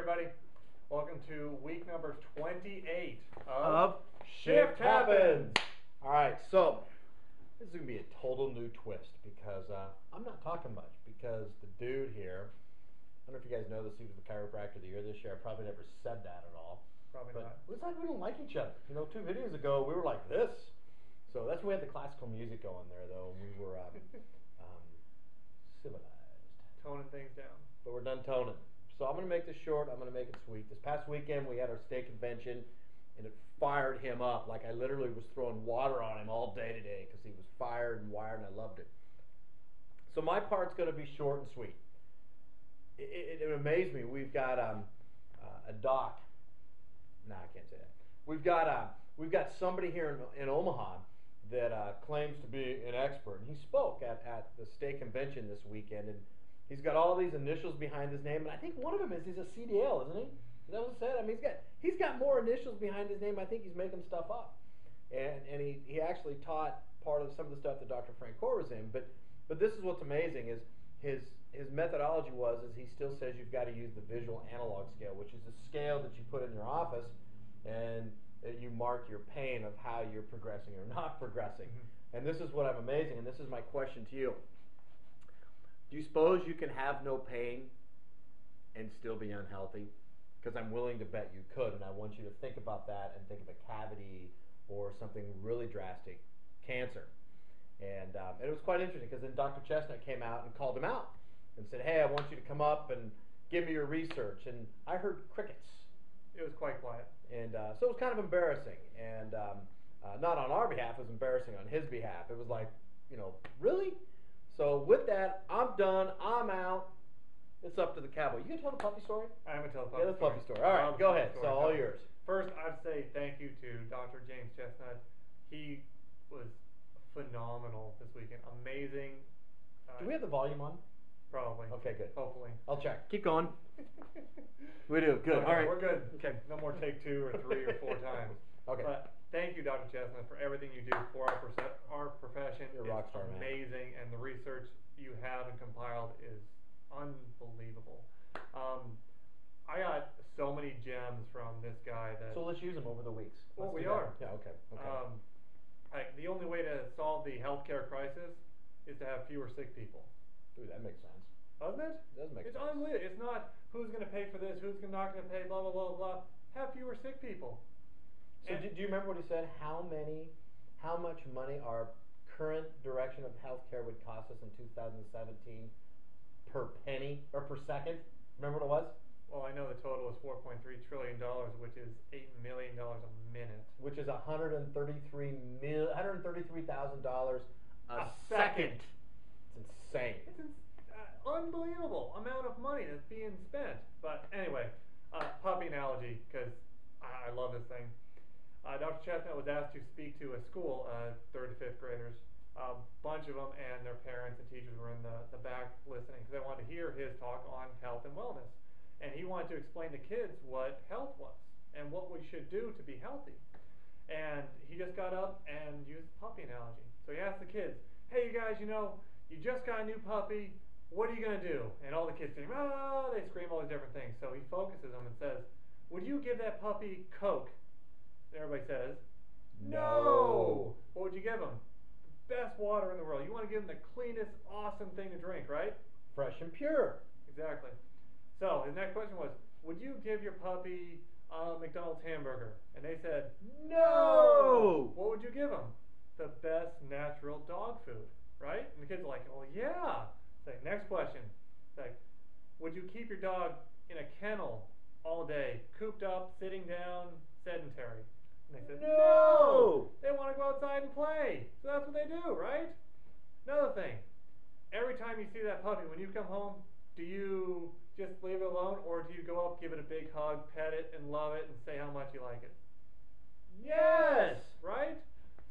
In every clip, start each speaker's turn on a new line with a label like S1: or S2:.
S1: everybody. Welcome to week number 28
S2: of
S1: Shift Happens.
S2: All right, so this is going to be a total new twist because I'm not talking much because the dude here, I don't know if you guys know this, he was the chiropractor of the year this year. I probably never said that at all.
S1: Probably
S2: but
S1: not.
S2: It was like we don't like each other. You know, 2 videos ago we were like this. So that's when we had the classical music going there, though, and we were civilized.
S1: Toning things down.
S2: But we're done toning. So I'm going to make this short. I'm going to make it sweet. This past weekend we had our state convention, and it fired him up. Like I literally was throwing water on him all day today because he was fired and wired, and I loved it. So my part's going to be short and sweet. It amazed me. We've got a doc. No, I can't say that. We've got somebody here in Omaha that claims to be an expert, and he spoke at the state convention this weekend, and he's got all these initials behind his name, and I think one of them is he's a CDL, isn't he? Is that what it said? I mean, he's got more initials behind his name. I think he's making stuff up, and he actually taught part of some of the stuff that Dr. Francoeur was in. But this is what's amazing is his methodology is he still says you've got to use the visual analog scale, which is a scale that you put in your office, and you mark your pain of how you're progressing or not progressing. Mm-hmm. And this is what I'm amazing, and this is my question to you. Do you suppose you can have no pain and still be unhealthy? Because I'm willing to bet you could, and I want you to think about that and think of a cavity or something really drastic, cancer. And it was quite interesting because then Dr. Chestnut came out and called him out and said, hey, I want you to come up and give me your research. And I heard crickets.
S1: It was quite quiet.
S2: And so it was kind of embarrassing. And not on our behalf, it was embarrassing on his behalf. It was like, really? So with that, I'm done. I'm out. It's up to the cowboy. You gonna tell the puppy story?
S1: I'm gonna tell the puppy story.
S2: Yeah, the puppy story. All right, go ahead. So all yours.
S1: First, I'd say thank you to Dr. James Chestnut. He was phenomenal this weekend. Amazing.
S2: Do we have the volume on?
S1: Probably.
S2: Okay, good.
S1: Hopefully.
S2: I'll check. Keep going. We do. Good.
S1: Okay,
S2: all right.
S1: We're good.
S2: Okay.
S1: No more take 2 or 3 or 4 times.
S2: Okay.
S1: But thank you, Dr. Chestnut, for everything you do for our profession.
S2: You're a rock star, man.
S1: Amazing, and the research you have and compiled is unbelievable. I got so many gems from this guy that.
S2: So let's use them over the weeks.
S1: Well, we are.
S2: Yeah. Okay. Okay.
S1: The only way to solve the healthcare crisis is to have fewer sick people.
S2: Dude, that makes sense.
S1: Doesn't it?
S2: It does make sense.
S1: It's unbelievable. It's not who's going to pay for this, who's not going to pay, blah, blah, blah, blah. Have fewer sick people.
S2: So do you remember what he said? How much money our current direction of healthcare would cost us in 2017 per penny or per second? Remember what it was?
S1: Well, I know the total is $4.3 trillion, which is $8 million a minute.
S2: Which is $133,000 a second. It's insane.
S1: It's an unbelievable amount of money that's being spent. But anyway, puppy analogy, because I love this thing. Dr. Chestnut was asked to speak to a school, 3rd to 5th graders. A bunch of them and their parents and teachers were in the back listening because they wanted to hear his talk on health and wellness. And he wanted to explain to kids what health was and what we should do to be healthy. And he just got up and used the puppy analogy. So he asked the kids, hey, you guys, you just got a new puppy. What are you going to do? And all the kids scream, oh, they scream all these different things. So he focuses them and says, would you give that puppy Coke? And everybody says, no. What would you give him? The best water in the world. You want to give him the cleanest, awesome thing to drink, right?
S2: Fresh and pure.
S1: Exactly. So his next question was, would you give your puppy a McDonald's hamburger? And they said, no. What would you give him? The best natural dog food, right? And the kids are like, oh yeah. It's like, next question. It's like, would you keep your dog in a kennel all day, cooped up, sitting down, sedentary? And they said, no. They want to go outside and play. So that's what they do, right? Another thing. Every time you see that puppy, when you come home, do you just leave it alone, or do you go up, give it a big hug, pet it, and love it, and say how much you like it? Yes! Right?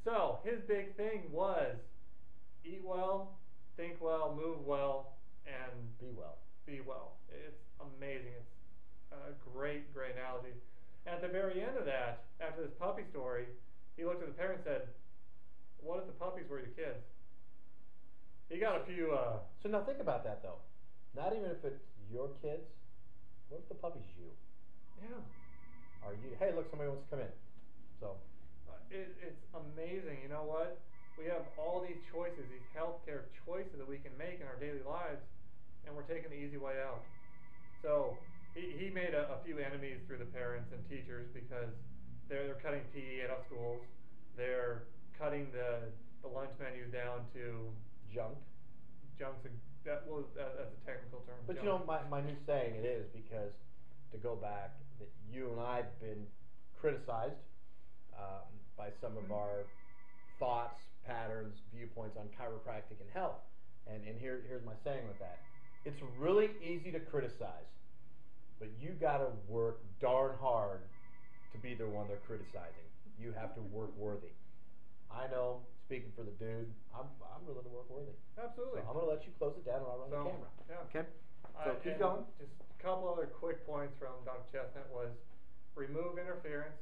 S1: So, his big thing was eat well, think well, move well, and
S2: be well.
S1: Be well. It's amazing. It's a great, great analogy. And at the very end of that, after this puppy story, he looked at the parents and said, what if the puppies were your kids? He got a few...
S2: So now think about that, though. Not even if it's your kids. What if the puppy's you.
S1: Yeah.
S2: Are you? Hey, look, somebody wants to come in. So.
S1: It's amazing. You know what? We have all these choices, these healthcare choices that we can make in our daily lives, and we're taking the easy way out. So he made a few enemies through the parents and teachers because they're cutting PE out of schools. They're cutting the lunch menus down to
S2: Junk.
S1: junks. That's a technical term.
S2: But
S1: junk.
S2: you know, my new saying it is because to go back that you and I've been criticized by some of our thoughts, patterns, viewpoints on chiropractic and health. And here's my saying with that. It's really easy to criticize, but you got to work darn hard to be the one they're criticizing. You have to work worthy. I know, speaking for the dude, I'm willing to work worthy.
S1: Absolutely.
S2: So I'm going to let you close it down and I'll run the camera.
S1: Yeah.
S2: Okay? So keep going.
S1: Just a couple other quick points from Dr. Chestnut was remove interference,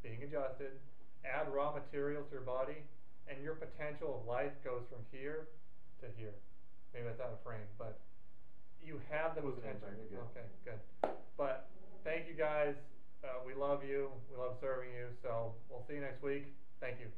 S1: being adjusted, add raw materials to your body, and your potential of life goes from here to here. Maybe that's out of frame, but you have the potential. Okay, good. But thank you guys. We love you. We love serving you. So we'll see you next week. Thank you.